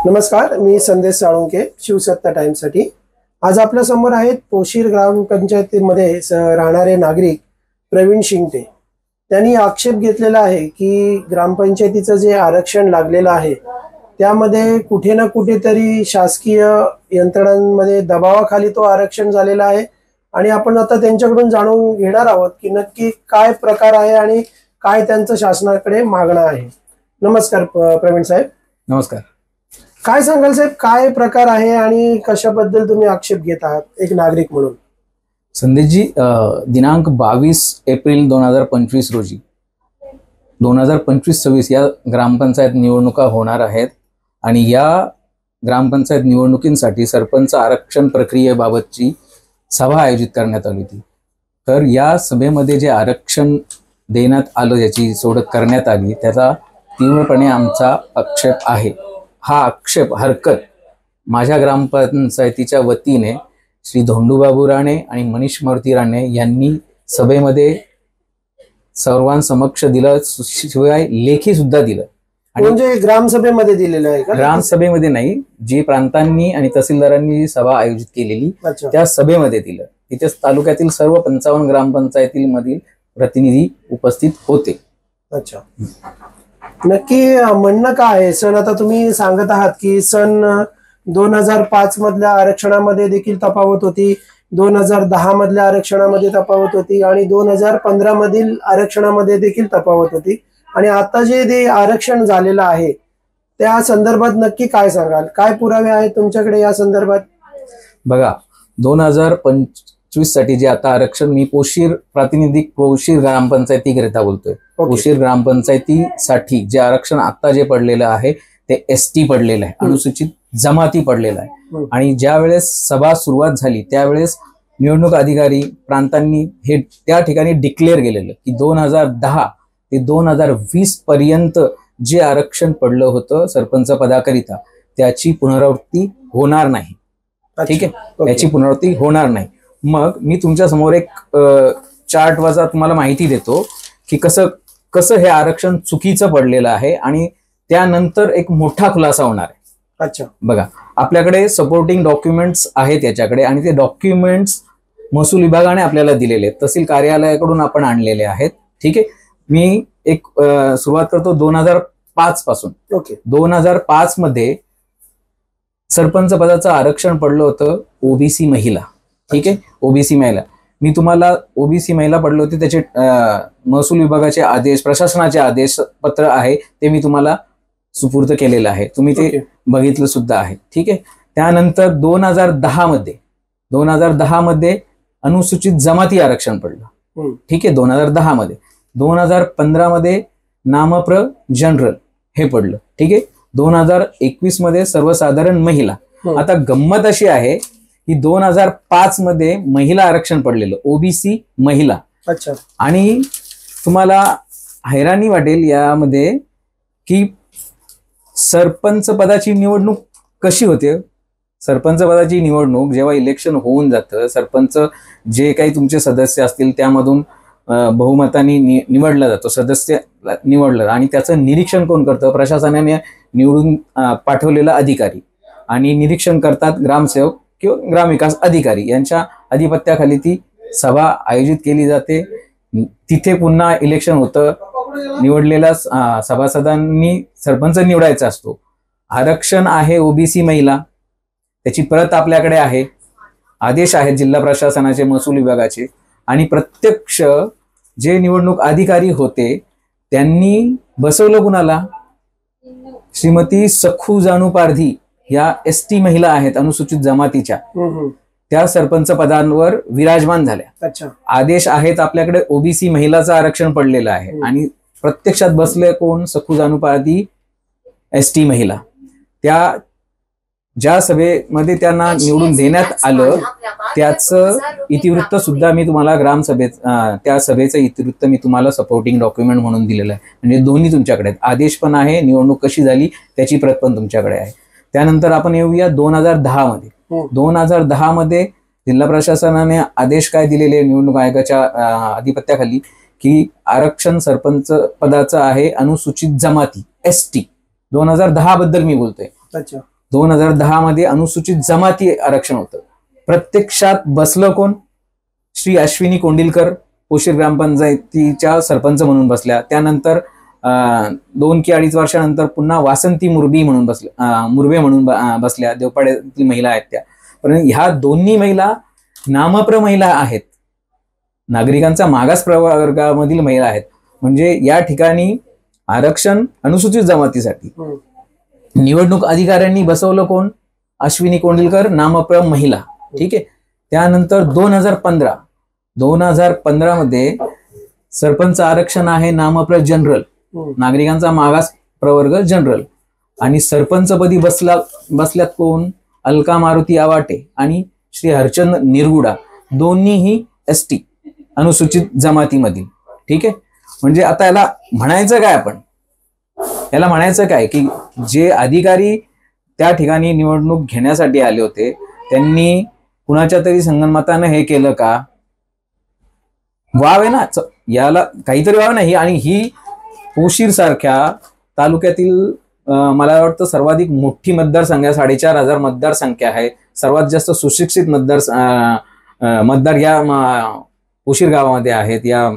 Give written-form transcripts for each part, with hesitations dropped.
नमस्कार, मी संदेश साळुंके, शिवसत्ता टाइम्ससाठी। आज आपल्या समोर आहेत पोशीर ग्रामपंचायतीमध्ये राहणारे नागरिक प्रवीण शिंगटे। त्यांनी आक्षेप घेतलेला आहे की ग्रामपंचायतीचं जे आरक्षण लागलेलं आहे त्यामध्ये कुठे ना कुठेतरी शासकीय यंत्रणांमध्ये दबावाखाली तो आरक्षण झालेला आहे। आणि आपण आता त्यांच्याकडून जाणून घेणार आहोत की नक्की काय प्रकार आहे आणि काय त्यांचं शासनाकडे मागणं आहे। नमस्कार प्रवीण साहेब। नमस्कार। काय सांगाल साहेब, काय प्रकार आहे आणि कशाबद्दल तुम्ही आक्षेप घेत आहात एक नागरिक म्हणून? संदेशजी, दिनांक 22 एप्रिल 2025 रोजी 2025-26 या ग्रामपंचायत निवडणुका होणार आहेत आणि या ग्रामपंचायत निवडणुकींसाठी सरपंच आरक्षण प्रक्रियेबाबतची सभा आयोजित करण्यात आली होती। तर या सभेमध्ये जे आरक्षण देण्यात आलं, याची सोडत करण्यात आली, त्याचा तीव्रपणे आमचा आक्षेप आहे। हा आक्षेप हरकत माझ्या ग्रामपंचायतीच्या वतीने श्री धोंडूबाबू राणे आणि मनीष मारुती राणे यांनी सभेमध्ये सर्वांसमक्ष दिलं, शिवाय लेखी सुद्धा दिलं। म्हणजे ग्रामसभेमध्ये दिलेलं आहे का? ग्रामसभेमध्ये नाही, जी प्रांतांनी आणि तहसीलदारांनी सभा आयोजित केलेली त्या सभेमध्ये दिलं। तिथे तालुक्यातील सर्व 55 ग्रामपंचायतीमधील प्रतिनिधी उपस्थित होते। अच्छा, नक्की म्हणणं काय आहे? सण आता तुम्ही सांगत आहात की सन 2005 मधल्या आरक्षणामध्ये देखील तफावत होती, 2010 मधल्या आरक्षणामध्ये तफावत होती आणि 2015 मधील आरक्षणामध्ये देखील तफावत होती। आणि आता जे आरक्षण झालेलं आहे त्या संदर्भात नक्की काय सांगाल? काय पुरावे आहेत तुमच्याकडे या संदर्भात? बघा, 2025 साठी जे आता आरक्षण, मी पोशीर प्रातिनिधिक पोशीर ग्रामपंचायतीकरिता बोलतोय। पोशीर ग्रामपंचायतीसाठी जे आरक्षण आता जे पडलेलं आहे ते एसटी पडलेलं आहे, अनुसूचित जमाती पडलेलं आहे। आणि ज्या वेळेस सभा सुरुवात झाली त्यावेळेस निवडणूक अधिकारी प्रांतांनी हे त्या ठिकाणी डिक्लेअर केलेलं की 2010 ते 2020 पर्यंत जे आरक्षण पडलं होतं सरपंच पदाकरिता त्याची पुनरावृत्ती होणार नाही। ठीक आहे, याची पुनरावृत्ती होणार नाही। मग मी तुमच्या समोर एक चार्ट वजा तुम्हाला माहिती देतो की कसं हे आरक्षण चुकीचं पडलेलं आहे आणि त्यानंतर एक मोठा खुलासा होणार आहे। अच्छा, बघा, आपल्याकडे सपोर्टिंग डॉक्युमेंट्स आहेत याच्याकडे, आणि ते डॉक्युमेंट्स महसूल विभागाने आपल्याला दिलेले आहेत, तहसील कार्यालयाकडून आपण आणलेले आहेत। ठीक आहे, मी एक सुरुवात करतो 2005 पासून। 2005 मध्ये सरपंच पदाचं आरक्षण पडलं होतं ओबीसी महिला। ठीक आहे, ओबीसी महिला, मी तुम्हाला ओबीसी महिला पडले होते त्याचे महसूल विभागाचे आदेश, प्रशासनाचे आदेश पत्र आहे ते मी तुम्हाला सुपूर्द केलेलं आहे, तुम्ही ते बघितलं सुद्धा आहे। ठीक आहे, त्यानंतर 2010 मध्ये अनुसूचित जमाती आरक्षण पडलं। ठीक आहे, 2010 मध्ये 2015 मध्ये नामप्र जनरल हे पडलं। ठीक आहे, 2021 मध्ये सर्वसाधारण महिला। आता गंमत अशी आहे की 2005 मध्ये महिला आरक्षण पडलेलं, ओबीसी महिला। अच्छा, आणि तुम्हाला हैराणी वाटेल यामध्ये की सरपंच पदाची निवडणूक कशी होते। सरपंच पदाची निवडणूक जेव्हा इलेक्शन होऊन जातं, सरपंच जे काही तुमचे सदस्य असतील त्यामधून बहुमताने निवडला जातो, सदस्य निवडलं, आणि त्याचं निरीक्षण कोण करतं? प्रशासनाने निवडून पाठवलेला अधिकारी, आणि निरीक्षण करतात ग्रामसेवक किंवा ग्रामविकास अधिकारी यांच्या अधिपत्याखाली ती सभा आयोजित केली जाते। तिथे पुन्हा इलेक्शन होतं, निवडलेल्या सभासदांनी सरपंच निवडायचा असतो। आरक्षण आहे ओबीसी महिला, त्याची प्रत आपल्याकडे आहे, आदेश आहेत जिल्हा प्रशासनाचे, महसूल विभागाचे, आणि प्रत्यक्ष जे निवडणूक अधिकारी होते त्यांनी बसवलं कुणाला? श्रीमती सखू जानू पारधी या एसटी महिला आहेत अनुसूचित जमातीच्या, त्या सरपंच पदांवर विराजमान झाल्या। अच्छा, आदेश आहेत आपल्याकडे, ओबीसी महिलाचं आरक्षण पडलेलं आहे आणि प्रत्यक्षात बसले कोण? सखू जानू पारधी एसटी महिला। त्या ज्या सभेमध्ये त्यांना निवडून देण्यात आलं त्याचं इतिवृत्त सुद्धा मी तुम्हाला त्या सभेचं इतिवृत्त मी तुम्हाला सपोर्टिंग डॉक्युमेंट म्हणून दिलेलं आहे। म्हणजे दोन्ही तुमच्याकडे आहेत, आदेश पण आहे, निवडणूक कशी झाली त्याची प्रत पण तुमच्याकडे आहे। त्यानंतर आपण येऊया 2010 मध्ये। 2010 मध्ये जिल्हा प्रशासनाने आदेश काय दिलेले निवडणूक आयोगाच्या अधिपत्याखाली की आरक्षण सरपंच पदाचं आहे अनुसूचित जमाती एसटी। 2010 बद्दल मी बोलतोय। अच्छा, 2010 मध्ये अनुसूचित जमाती आरक्षण होतं. प्रत्यक्षात बसलं कोण? श्री अश्विनी कोंडिलकर पोशीर ग्रामपंचायतीच्या सरपंच म्हणून बसल्या. त्यानंतर 2 की 2.5 वर्षानंतर पुन्हा वासंती मुरबे म्हणून बसल्या. देवपाड्यातील महिला आहेत त्या. पण ह्या दोन्ही महिला नामप्र महिला आहेत, नागरिकांचा मागास प्रवर्गामधील महिला आहेत. म्हणजे या ठिकाणी आरक्षण अनुसूचित जमातीसाठी निवडणूक अधिकाऱ्यांनी बसवलं कोण? अश्विनी कोंडिलकर, नामप्र महिला. ठीक आहे. त्यानंतर 2015 मध्ये सरपंच आरक्षण आहे नामप्र जनरल, नागरिकांचा मागास प्रवर्ग जनरल. आणि सरपंचपदी बसल्यात कोण? अलका मारुती आवाटे आणि श्री हरचंद निरगुडा, दोन्हीही ST अनुसूचित जमातीमधील. ठीक आहे. म्हणजे आता याला म्हणायचं काय आपण? याला म्हणायचं काय की जे अधिकारी त्या ठिकाणी निवडणूक घेण्यासाठी आले होते त्यांनी कुणाच्या तरी संगनमतानं हे केलं का? वाव आहे ना, याला काहीतरी वाव नाही. आणि ही पोशीर सारख्या तालुक्यातील मला वाटतं सर्वाधिक मोठी मतदारसंख्या, 4,500 मतदारसंख्या आहे. सर्वात जास्त सुशिक्षित मतदार या पोशीर गावामध्ये आहेत, या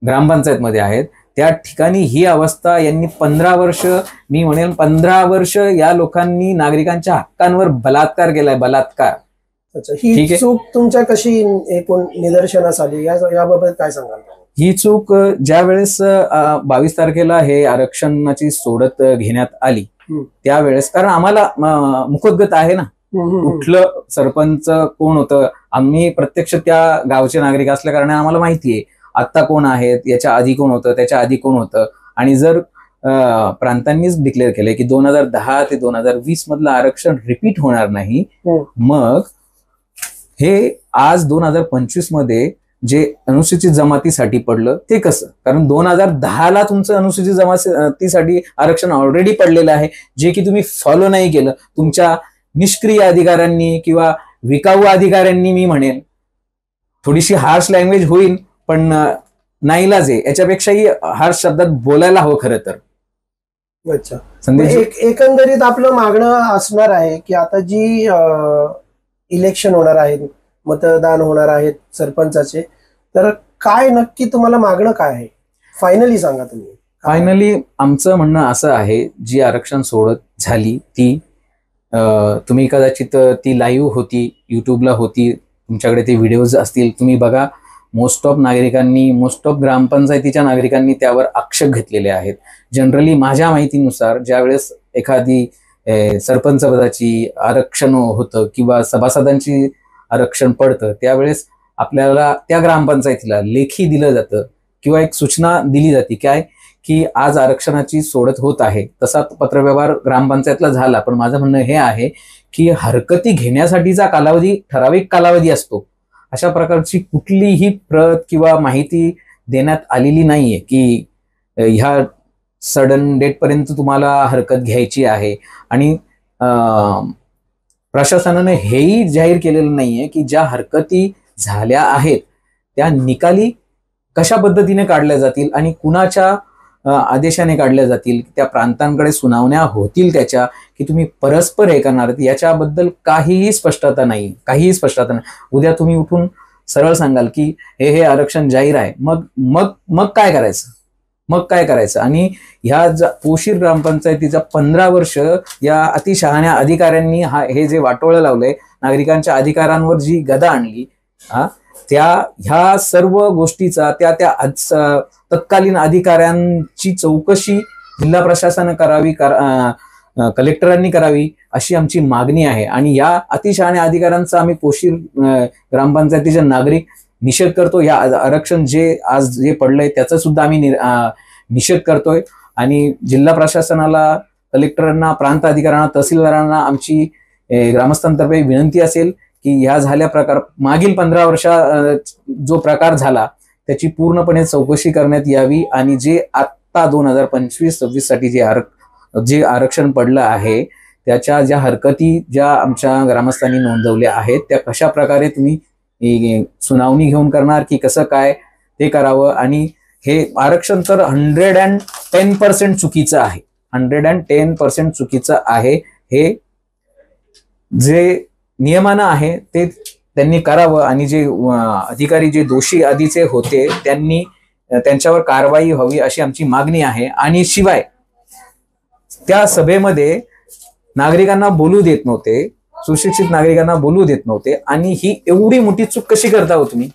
ग्रामपंचायतमध्ये आहेत. त्या ठिकाणी ही अवस्था यांनी 15 वर्ष, मी म्हणेल 15 वर्ष या लोकांनी नागरिकांच्या हक्कांवर बलात्कार केलाय, बलात्कार. अच्छा, ही चूक तुमच्या कशी एकूण निदर्शनास आली याबाबत काय सांगाल? ही चूक ज्या वेळेस 22 तारखेला हे आरक्षणाची सोडत घेण्यात आली त्यावेळेस, कारण आम्हाला मुखोद्गत आहे ना कुठलं सरपंच कोण होतं, आम्ही प्रत्यक्ष त्या गावचे नागरिक असल्या कारणाने आम्हाला माहिती आहे आता कोण आहेत, याच्या आधी कोण होतं, त्याच्या आधी कोण होतं. आणि जर प्रांतांनीच डिक्लेअर केले की 2010 ते 2020 मधलं आरक्षण रिपीट होणार नाही, मग हे आज 2025 मध्ये जे अनुसूचित जमातीसाठी पडलं ते कसं? कारण 2010ला तुमचं अनुसूचित जमातीसाठी आरक्षण ऑलरेडी पडलेलं आहे, जे की तुम्ही फॉलो नाही केलं. तुमच्या निष्क्रिय अधिकाऱ्यांनी किंवा विकाऊ अधिकाऱ्यांनी, मी म्हणेन थोडीशी हार्श लँग्वेज होईल पण नाईलाज आहे, याच्यापेक्षाही हार्श शब्दात बोलायला हवं खरं तर. अच्छा, एकंदरीत आपलं मागणं असणार आहे की आता जी इलेक्शन होणार आहे, मतदान होणार आहेत सरपंचाचे, तर काय नक्की तुम्हाला मागणं काय आहे? फायनली सांगा तुम्ही. फायनली आमचं म्हणणं असं आहे, जी आरक्षण सोडत झाली ती तुम्ही कदाचित ती लाईव्ह होती, युट्यूबला होती, तुमच्याकडे ते व्हिडिओज असतील, तुम्ही बघा. मोस्ट ऑफ ग्रामपंचायतीच्या नागरिकांनी त्यावर आक्षेप घेतलेले आहेत. जनरली माझ्या माहितीनुसार ज्यावेळेस एखादी सरपंच पदाची आरक्षण होतं किंवा सभासदांची आरक्षण पडतं त्यावेळेस आपल्याला त्या ग्रामपंचायतीला लेखी दिलं जातं किंवा एक सूचना दिली जाते काय की आज आरक्षणाची सोडत होत आहे. तसा पत्रव्यवहार ग्रामपंचायतला झाला. पण माझं म्हणणं हे आहे की हरकती घेण्यासाठीचा कालावधी ठराविक कालावधी असतो. अशा प्रकारची कुठलीही प्रत किंवा माहिती देण्यात आलेली नाहीये की ह्या सडन डेटपर्यंत तुम्हाला हरकत घ्यायची आहे. आणि प्रशासनाने हेही जाहीर केलेलं नाहीये की ज्या हरकती झाल्या आहेत त्या निकाली कशा पद्धतीने काढल्या जातील आणि कुणाच्या आदेशाने काढल्या जातील, त्या प्रांतांकडे सुनावण्या होतील त्याच्या, की तुम्ही परस्पर हे करणार याच्याबद्दल काहीही स्पष्टता नाही. उद्या तुम्ही उठून सरळ सांगाल की हे आरक्षण जाहीर आहे, मग काय करायचं? आणि ह्या पोशीर ग्रामपंचायतीचा 15 वर्ष या अतिशहाण्या अधिकाऱ्यांनी हे जे वाटोळं लावलंय, नागरिकांच्या अधिकारांवर जी गदा आणली, ह्या सर्व गोष्टीचा त्या तत्कालीन अधिकाऱ्यांची चौकशी जिल्हा प्रशासनाने करावी, कलेक्टरांनी करावी अशी आमची मागणी आहे. आणि या अतिशहाण्या अधिकाऱ्यांचा आम्ही पोशीर ग्रामपंचायतीचे नागरिक निषेध करतो. या आरक्षण आज जे पडलंय त्याचा सुद्धा आम्ही निषेध करतोय. आणि जिल्हा प्रशासनाला, कलेक्टरांना, प्रांत अधिकाऱ्यांना, तहसीलदारांना आमची ग्रामस्थांतर्फे विनंती असेल की ह्या झाल्या प्रकार, मागील 15 वर्षा जो प्रकार झाला त्याची पूर्णपणे चौकशी करण्यात यावी. आणि जे आत्ता 2025-26 साठी जे आरक्षण पडलं आहे त्याच्या ज्या हरकती ज्या आमच्या ग्रामस्थांनी नोंदवल्या आहेत त्या कशा प्रकारे तुम्ही सुनावणी घेऊन करणार की कसं काय ते करावं. आणि हे आरक्षण तर 110% चुकीचं आहे, 110% चुकीचं आहे. हे जे नियमानं आहे ते त्यांनी करावं आणि जे अधिकारी जे दोषी आधीचे होते त्यांनी त्यांच्यावर कारवाई व्हावी अशी आमची मागणी आहे. आणि शिवाय त्या सभेमध्ये नागरिकांना बोलू देत नव्हते, सुशिक्षित नागरिकांना बोलू देत नव्हते. आणि ही एवढी मोठी चूक कशी करता हो तुम्ही?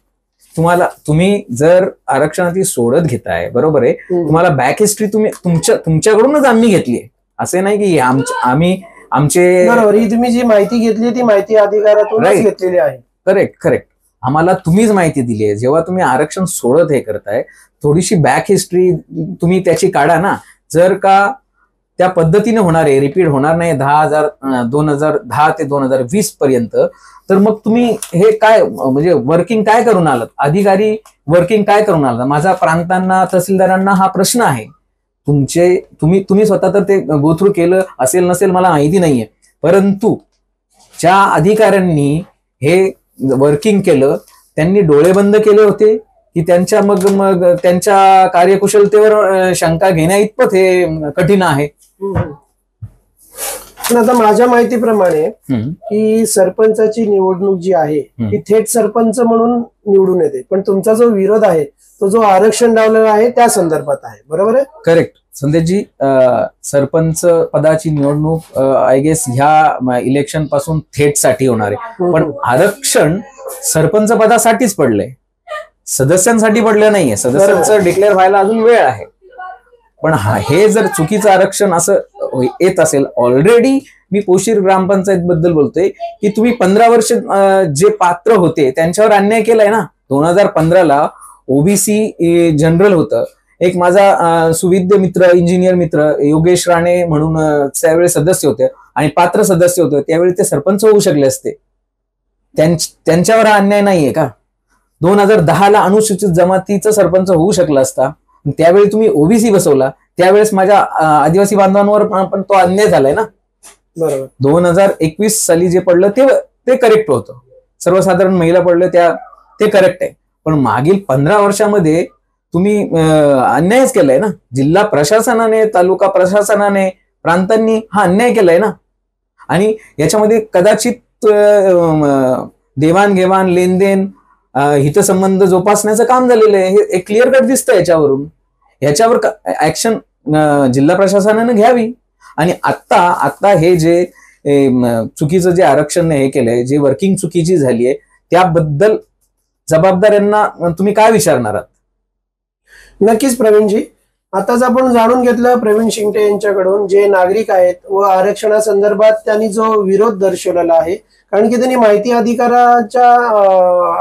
तुम्ही जर आरक्षणाची सोडत घेताय, बरोबर आहे, तुम्हाला बॅक हिस्ट्री तुमच्याकडूनच आम्ही घेतली आहे. असे नाही की आमचे बरोबर, ही तुम्ही जी माहिती घेतली ती माहिती अधिकारातूनच घेतलेली आहे. करेक्ट. आम्हाला तुम्हीच माहिती दिली आहे. जेव्हा तुम्ही आरक्षण सोडत हे करताय, थोडीशी बॅक हिस्ट्री तुम्ही त्याची काढा ना. जर का त्या पद्धतीने होणार आहे, रिपीट होणार नाही 2010 ते 2020 पर्यंत, तर मग तुम्ही हे काय म्हणजे वर्किंग काय करून आलात? अधिकारी वर्किंग काय करून आलात? माझा प्रांतांना, तहसीलदारांना हा प्रश्न आहे. तुम्ही स्वतः तर ते गो थ्रू केलं असेल नसेल मला माहिती नाहीये, परंतु ज्या अधिकाऱ्यांनी हे वर्किंग केलं त्यांनी डोळे बंद केले होते की त्यांच्या मग त्यांच्या कार्यकुशलतेवर शंका घेण्या इतपत हे कठीण आहे. पण आता माझ्या माहितीप्रमाणे की सरपंचाची निवडणूक जी आहे ती थेट सरपंच म्हणून निवडून येते, पण तुमचा जो विरोध आहे तो जो आरक्षण लावलेला आहे त्या संदर्भात आहे, बरोबर आहे? करेक्ट संदेशजी. सरपंच पदाची निवडणूक आय गेस ह्या इलेक्शन पासून थेट साठी होणार आहे, पण आरक्षण सरपंच पदासाठीच पडलंय, सदस्यांसाठी पडलं नाहीये. सदस्यांचं डिक्लेअर व्हायला अजून वेळ आहे. पण हे जर चुकीचं आरक्षण असं येत असेल, ऑलरेडी मी पोशीर ग्रामपंचायत बद्दल बोलतोय की तुम्ही 15 वर्ष जे पात्र होते त्यांच्यावर अन्याय केलाय ना. 2015ला ओबीसी जनरल होतं. एक माझा सुविद्य मित्र, इंजिनियर मित्र योगेश राणे म्हणून त्यावेळी सदस्य होते आणि पात्र सदस्य होते, त्यावेळी ते सरपंच होऊ शकले असते. त्यांच्यावर हा अन्याय नाहीये का? 2010ला अनुसूचित जमातीचं सरपंच होऊ शकला असता, त्यावेळी तुम्ही ओबीसी बसवला, त्यावेळेस माझ्या आदिवासी बांधवांवर पण तो अन्याय झालाय ना. बरोबर. 2021 साली जे पडलं ते करेक्ट होतं. सर्वसाधारण महिला पडलं ते करेक्ट आहे. पण मागील 15 वर्षामध्ये तुम्ही अन्यायच केलाय ना. जिल्हा प्रशासनाने, तालुका प्रशासनाने, प्रांतांनी हा अन्याय केलाय ना. आणि याच्यामध्ये कदाचित देवाणघेवाण, लेनदेन, हितसंबंध जोपासण्याचं काम झालेलं आहे. हे क्लिअर कट दिसतं याच्यावरून. याच्यावर ऍक्शन जिल्हा प्रशासनाने घ्यावी. आणि आता हे जे चुकीचं जे आरक्षण हे केलंय, जे वर्किंग चुकीची झाली आहे, त्याबद्दल जबाबदाऱ्यांना तुम्ही काय विचारणार आहात? नक्कीच प्रवीणजी, आताच आपण जाणून घेतलं प्रवीण शिंगटे यांच्याकडून जे नागरिक आहेत व आरक्षणासंदर्भात त्यांनी जो विरोध दर्शवलेला आहे, कारण की त्यांनी माहिती अधिकाराच्या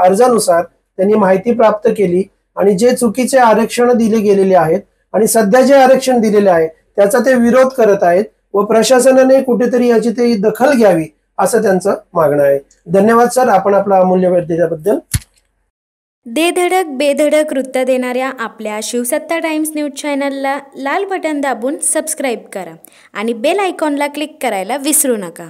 अर्जानुसार त्यांनी माहिती प्राप्त केली आणि जे चुकीचे आरक्षण दिले गेलेले आहेत आणि सध्या जे आरक्षण दिलेले आहे त्याचा ते विरोध करत आहेत व प्रशासनाने कुठेतरी याची ते दखल घ्यावी असं त्यांचं मागणं आहे. धन्यवाद सर, आपण आपला अमूल्य वेळ दिल्याबद्दल. धडक बेधडक वृत्त देणाऱ्या आपल्या शिवसत्ता टाइम्स न्यूज चॅनलला लाल बटन दाबून सबस्क्राईब करा आणि बेल आयकॉनला क्लिक करायला विसरू नका.